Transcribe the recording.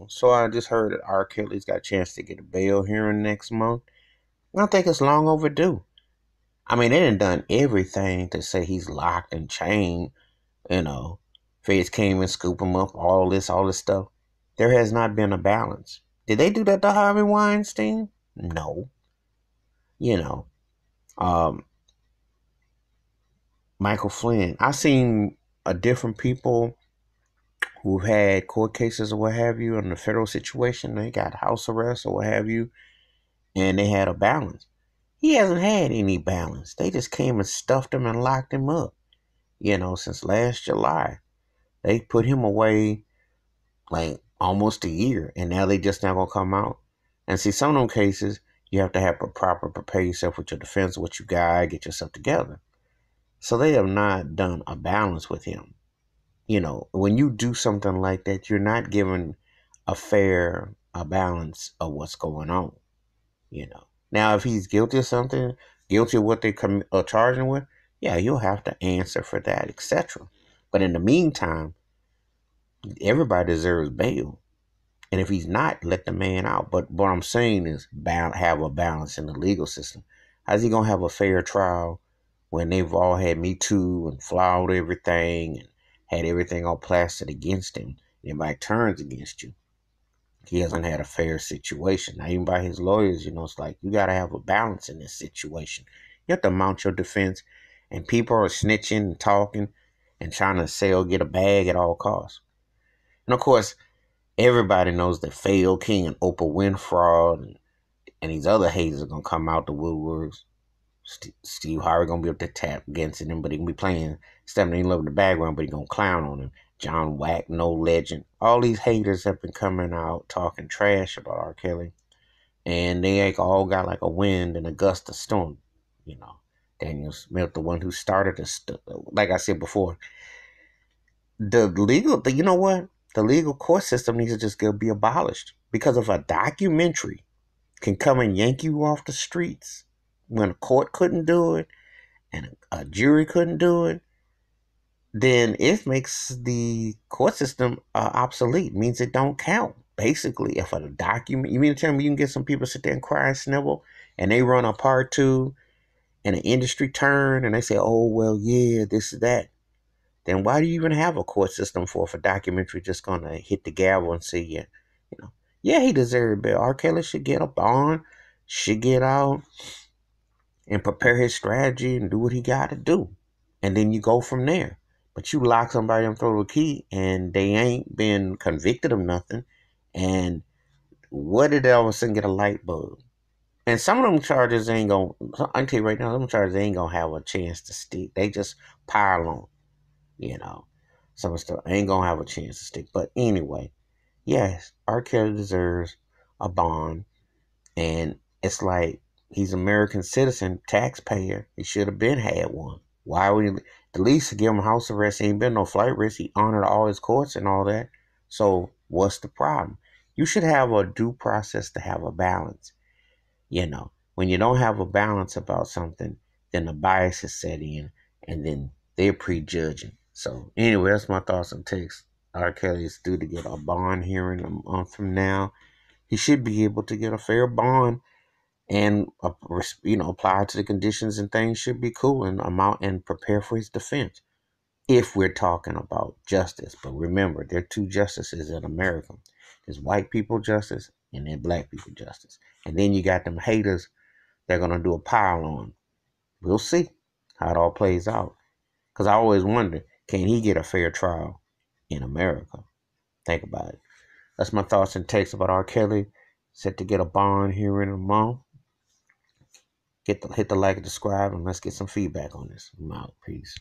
So I just heard that R. Kelly's got a chance to get a bail hearing next month. I think it's long overdue. I mean, they done everything to say he's locked and chained. You know, feds came and scoop him up. All this stuff. There has not been a balance. Did they do that to Harvey Weinstein? No. You know, um, Michael Flynn. I seen a different people who've had court cases or what have you in the federal situation. They got house arrest or what have you, and they had a balance. He hasn't had any balance. They just came and stuffed him and locked him up, since last July. They put him away like almost a year, and now they just not gonna come out. And see, some of them cases, you have to have a proper prepare yourself with your defense, what you got, get yourself together. So they have not done a balance with him. When you do something like that, you're not given a balance of what's going on. Now, if he's guilty of something, guilty of what they are charging with, yeah, you'll have to answer for that, etc. But in the meantime, everybody deserves bail. And if he's not, let the man out. But what I'm saying is have a balance in the legal system. How's he going to have a fair trial when they've all had Me Too and flawed everything and had everything all plastered against him? Everybody turns against you. He hasn't had a fair situation. Now, even by his lawyers, it's like you got to have a balance in this situation. You have to mount your defense, and people are snitching and talking and trying to get a bag at all costs. And of course, everybody knows that Phil King and Oprah Winfrey and these other haters are going to come out the woodworks. Steve Harvey going to be up to tap against him, but he going to be playing Stephen A. Love in the background, but he going to clown on him. John Wack, no legend. All these haters have been coming out talking trash about R. Kelly. And they all got like a wind and a gust of storm. Daniel Smith, the one who started this, like I said before, you know what? The legal court system needs to just be abolished. Because if a documentary can come and yank you off the streets when a court couldn't do it and a jury couldn't do it, then it makes the court system obsolete. It means it don't count. Basically, if a document, you mean to tell me you can get some people sit there and cry and snivel, and they run a part two, and an industry turn, and they say, oh, well, yeah, this is that. Then why do you even have a court system for if a documentary just going to hit the gavel and say, yeah, he deserved bail. R. Kelly should get a bond, should get out and prepare his strategy and do what he got to do. And then you go from there. But you lock somebody and throw the key and they ain't been convicted of nothing. And what did they all of a sudden get a light bulb? And some of them charges ain't going to, I can tell you right now, some charges ain't going to have a chance to stick. They just pile on, Some stuff ain't going to have a chance to stick. But anyway, yes, R. Kelly deserves a bond. And it's like he's an American citizen, taxpayer. He should have been had one. Why would he? At least give him house arrest. He ain't been no flight risk. He honored all his courts and all that. So what's the problem? You should have a due process to have a balance. When you don't have a balance about something, then the bias is set in, and then they're prejudging. So anyway, that's my thoughts on takes. R. Kelly is due to get a bond hearing a month from now. He should be able to get a fair bond and apply to the conditions, and things should be cool and amount and prepare for his defense if we're talking about justice. But remember, there are two justices in America. There's white people justice and then black people justice. And then you got them haters that are going to do a pile on. We'll see how it all plays out. Because I always wonder, can he get a fair trial in America? Think about it. That's my thoughts and takes about R. Kelly. Set to get a bond here in a month. Hit the like and subscribe, and let's get some feedback on this. I'm out. Peace.